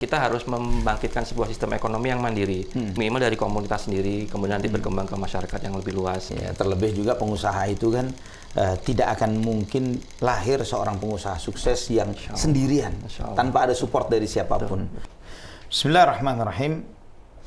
Kita harus membangkitkan sebuah sistem ekonomi yang mandiri, minimal dari komunitas sendiri, kemudian nanti berkembang ke masyarakat yang lebih luas. Ya, terlebih juga pengusaha itu kan tidak akan mungkin lahir seorang pengusaha sukses yang sendirian, tanpa ada support dari siapapun. Bismillahirrahmanirrahim.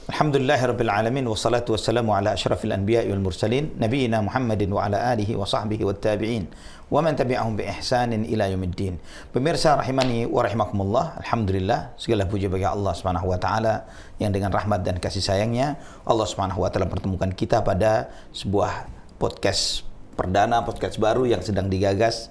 Alhamdulillahirabbil alamin wassalatu wassalamu ala asyrafil anbiya'i wal mursalin nabiyina Muhammadin wa ala alihi wa sahbihi wat tabi'in wa man tabi'ahum bi ihsanin ila yaumiddin. Pemirsa rahimani wa rahimakumullah, alhamdulillah segala puji bagi Allah Subhanahu wa taala yang dengan rahmat dan kasih sayangnya Allah Subhanahu wa taala pertemukan kita pada sebuah podcast perdana, podcast baru yang sedang digagas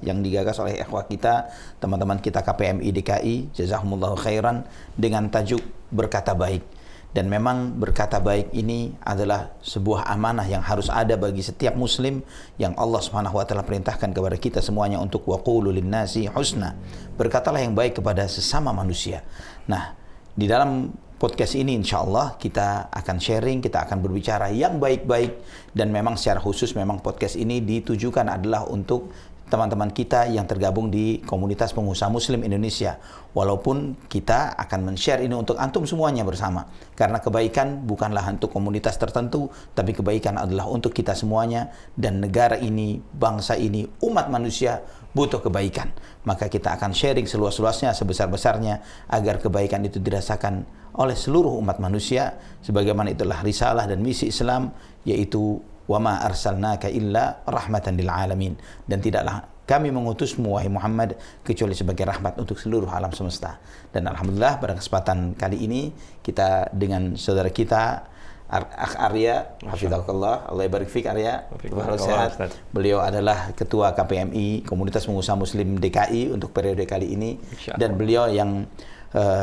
oleh ikhwah kita, teman-teman kita KPMI DKI, jazakumullahu khairan, dengan tajuk Berkata Baik. Dan memang berkata baik ini adalah sebuah amanah yang harus ada bagi setiap muslim yang Allah Subhanahu wa taala perintahkan kepada kita semuanya untuk waqulu linnasi husna. Berkatalah yang baik kepada sesama manusia. Nah, di dalam podcast ini insyaallah kita akan sharing, kita akan berbicara yang baik-baik, dan memang secara khusus memang podcast ini ditujukan adalah untuk teman-teman kita yang tergabung di komunitas pengusaha muslim Indonesia. Walaupun kita akan men-share ini untuk antum semuanya bersama. Karena kebaikan bukanlah untuk komunitas tertentu, tapi kebaikan adalah untuk kita semuanya, dan negara ini, bangsa ini, umat manusia butuh kebaikan. Maka kita akan sharing seluas-luasnya, sebesar-besarnya, agar kebaikan itu dirasakan oleh seluruh umat manusia, sebagaimana itulah risalah dan misi Islam, yaitu wa ma arsalnaka illa rahmatan lil alamin, dan tidaklah kami mengutusmu wahai Muhammad kecuali sebagai rahmat untuk seluruh alam semesta. Dan alhamdulillah pada kesempatan kali ini kita dengan saudara kita Akh Arya, hafizahullah, Allah barik fik Arya, sehat. Beliau adalah ketua KPMI Komunitas Pengusaha Muslim DKI untuk periode kali ini, dan beliau yang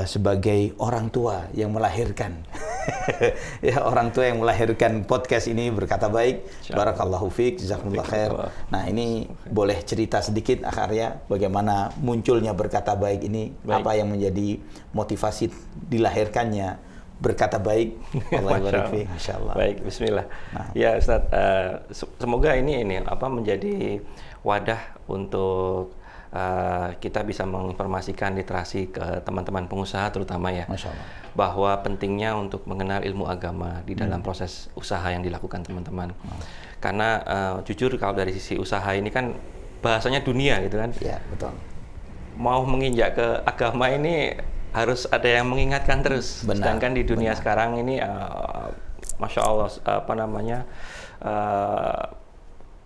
sebagai orang tua yang melahirkan ya, orang tua yang melahirkan podcast ini Berkata Baik. Barakallahu fiik, jazakumullah khair. Nah, ini boleh cerita sedikit Akh Arya bagaimana munculnya Berkata Baik ini, apa yang menjadi motivasi dilahirkannya Berkata Baik. Allah barik fiik, masyaallah. Baik, bismillah. Nah. Ya Ustaz, semoga ini menjadi wadah untuk kita bisa menginformasikan literasi ke teman-teman pengusaha terutama ya, bahwa pentingnya untuk mengenal ilmu agama di dalam proses usaha yang dilakukan teman-teman. Karena jujur kalau dari sisi usaha ini kan bahasanya dunia gitu kan. Ya, betul. Mau menginjak ke agama ini harus ada yang mengingatkan terus. Sedangkan di dunia sekarang ini Masya Allah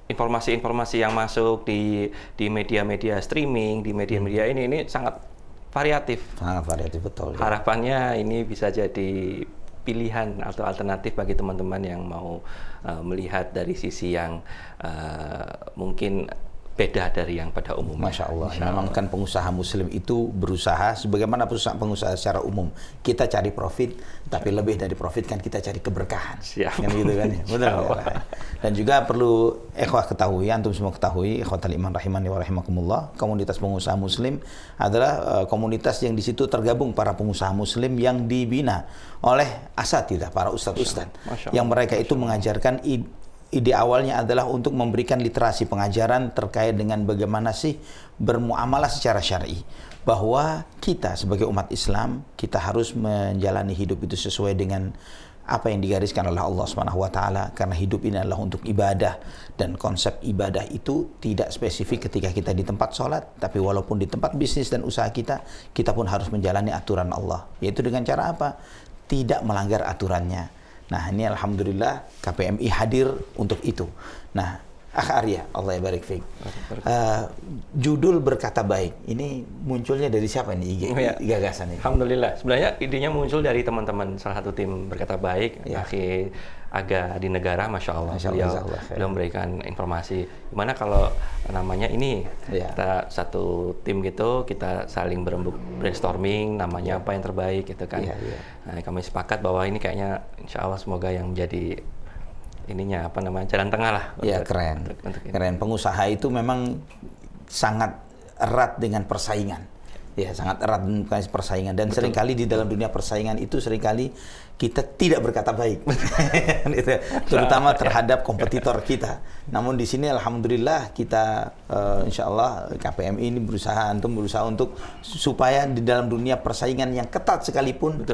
informasi-informasi yang masuk di media-media streaming, di media-media ini sangat variatif. Sangat variatif, betul. Harapannya ini bisa jadi pilihan atau alternatif bagi teman-teman yang mau melihat dari sisi yang mungkin beda dari yang pada umumnya. Masya Allah. Memang kan pengusaha muslim itu berusaha sebagaimana pengusaha secara umum. Kita cari profit, tapi lebih dari profit kan kita cari keberkahan. Siap. Kan gitu kan ya. Benar. Dan juga perlu ikhwah ketahui, antum semua ketahui, ikhwatal iman rahimani wa rahimakumullah, komunitas pengusaha muslim adalah komunitas yang di situ tergabung para pengusaha muslim yang dibina oleh asatidzah, para ustadz-ustadz yang mereka itu mengajarkan ide awalnya adalah untuk memberikan literasi pengajaran terkait dengan bagaimana sih bermuamalah secara syar'i. Bahwa kita sebagai umat Islam, kita harus menjalani hidup itu sesuai dengan apa yang digariskan oleh Allah Subhanahu wa taala, karena hidup ini adalah untuk ibadah, dan konsep ibadah itu tidak spesifik ketika kita di tempat sholat, tapi walaupun di tempat bisnis dan usaha kita pun harus menjalani aturan Allah, yaitu dengan cara apa? Tidak melanggar aturannya. Nah, ini alhamdulillah KPMI hadir untuk itu. Nah, Akh Arya, Allah barik fiik. Judul Berkata Baik ini munculnya dari siapa nih gagasan ini? Alhamdulillah. Sebenarnya idenya muncul dari teman-teman salah satu tim Berkata Baik, Akhi Aga di negara, Masya Allah. Beliau memberikan informasi. Gimana kalau namanya ini kita satu tim gitu, kita saling brainstorming namanya apa yang terbaik gitu kan. Nah, kami sepakat bahwa ini kayaknya Insya Allah semoga yang menjadi jalan tengah lah. Ya, keren. Keren. Pengusaha itu memang sangat erat dengan persaingan. Ya, sangat erat persaingan, dan seringkali di dalam dunia persaingan itu seringkali kita tidak berkata baik, terutama terhadap kompetitor kita. Namun di sini alhamdulillah kita insya Allah KPMI ini berusaha untuk supaya di dalam dunia persaingan yang ketat sekalipun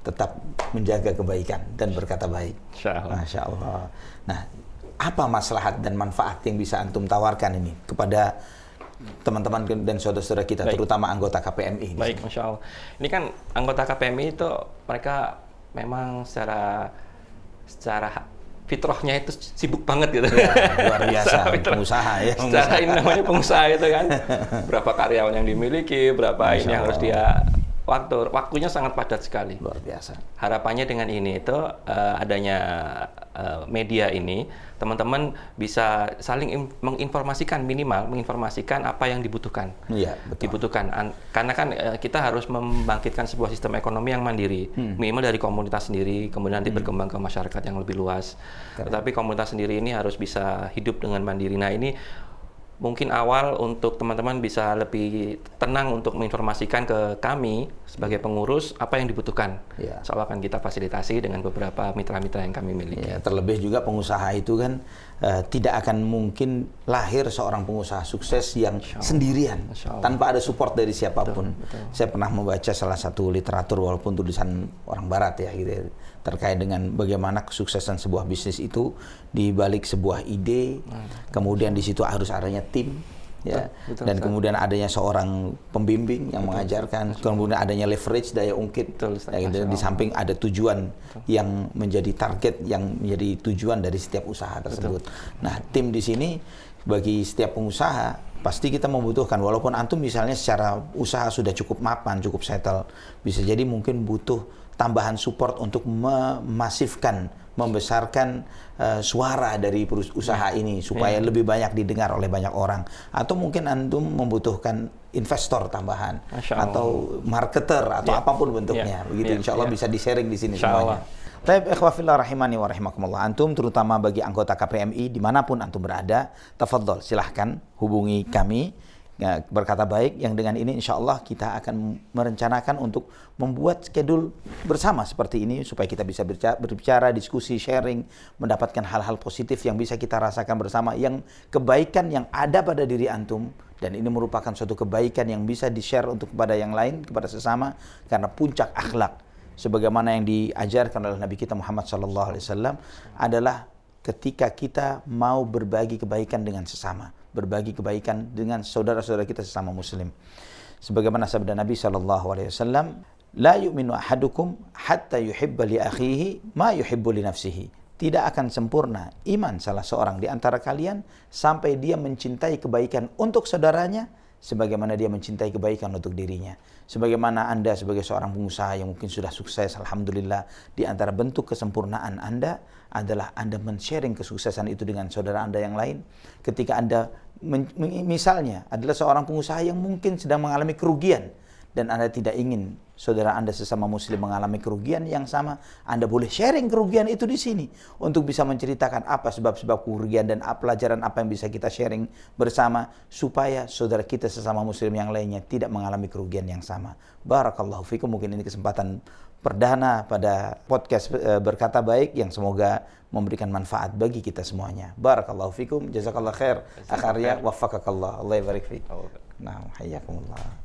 tetap menjaga kebaikan dan berkata baik. Masya Allah. Nah, apa maslahat dan manfaat yang bisa antum tawarkan ini kepada teman-teman dan saudara-saudara kita, terutama anggota KPMI? Baik, Masya Allah. Ini kan anggota KPMI itu mereka memang secara fitrahnya itu sibuk banget gitu. Ya, luar biasa, pengusaha ya. Secara ini namanya pengusaha itu kan. Berapa karyawan yang dimiliki, berapa ini yang harus dia waktunya sangat padat sekali. Luar biasa. Harapannya dengan ini itu adanya media ini, teman-teman bisa saling menginformasikan apa yang dibutuhkan. Iya, betul. Dibutuhkan. Karena kan kita harus membangkitkan sebuah sistem ekonomi yang mandiri, minimal dari komunitas sendiri, kemudian nanti berkembang ke masyarakat yang lebih luas. Tetapi komunitas sendiri ini harus bisa hidup dengan mandiri. Nah, ini mungkin awal untuk teman-teman bisa lebih tenang untuk menginformasikan ke kami sebagai pengurus apa yang dibutuhkan. Ya. Soal akan kita fasilitasi dengan beberapa mitra-mitra yang kami miliki. Ya, terlebih juga pengusaha itu kan tidak akan mungkin lahir seorang pengusaha sukses yang sendirian tanpa ada support dari siapapun. Betul. Saya pernah membaca salah satu literatur, walaupun tulisan orang barat ya, gitu, terkait dengan bagaimana kesuksesan sebuah bisnis itu di balik sebuah ide, kemudian di situ harus adanya tim, ya, dan kemudian adanya seorang pembimbing yang mengajarkan, kemudian adanya leverage, daya ungkit, di samping ada tujuan yang menjadi target, yang menjadi tujuan dari setiap usaha tersebut. Nah, tim di sini bagi setiap pengusaha pasti kita membutuhkan, walaupun antum misalnya secara usaha sudah cukup mapan, cukup settle, bisa jadi mungkin butuh tambahan support untuk memasifkan, membesarkan suara dari usaha ini supaya lebih banyak didengar oleh banyak orang, atau mungkin antum membutuhkan investor tambahan atau marketer atau apapun bentuknya, begitu. Insya Allah bisa di-sharing di sini semuanya. Taib ikhwafillah rahimani wa rahimakumullah. Antum terutama bagi anggota KPMI dimanapun antum berada, tafadhol silahkan hubungi kami. Ya, berkata baik, yang dengan ini insya Allah kita akan merencanakan untuk membuat schedule bersama seperti ini supaya kita bisa berbicara, diskusi, sharing, mendapatkan hal-hal positif yang bisa kita rasakan bersama, yang kebaikan yang ada pada diri antum, dan ini merupakan suatu kebaikan yang bisa di-share untuk kepada yang lain, kepada sesama, karena puncak akhlak sebagaimana yang diajarkan oleh Nabi kita Muhammad SAW adalah ketika kita mau berbagi kebaikan dengan sesama, berbagi kebaikan dengan saudara-saudara kita sesama muslim. Sebagaimana sabda Nabi SAW, la yu'minu ahadukum hatta yuhibba li akhihi ma yuhibbu li nafsihi. Tidak akan sempurna iman salah seorang di antara kalian sampai dia mencintai kebaikan untuk saudaranya sebagaimana dia mencintai kebaikan untuk dirinya. Sebagaimana Anda sebagai seorang pengusaha yang mungkin sudah sukses, alhamdulillah, di antara bentuk kesempurnaan Anda adalah Anda men-sharing kesuksesan itu dengan saudara Anda yang lain. Ketika Anda misalnya adalah seorang pengusaha yang mungkin sedang mengalami kerugian, dan Anda tidak ingin saudara Anda sesama muslim mengalami kerugian yang sama, Anda boleh sharing kerugian itu di sini untuk bisa menceritakan apa sebab-sebab kerugian dan pelajaran apa yang bisa kita sharing bersama supaya saudara kita sesama muslim yang lainnya tidak mengalami kerugian yang sama. Barakallahu fikum. Mungkin ini kesempatan perdana pada podcast Berkata Baik yang semoga memberikan manfaat bagi kita semuanya. Barakallahu fikum. Jazakallah khair. Akharya waffaqakallah. Allah yabarik fiik. Nah, hayyakumullah.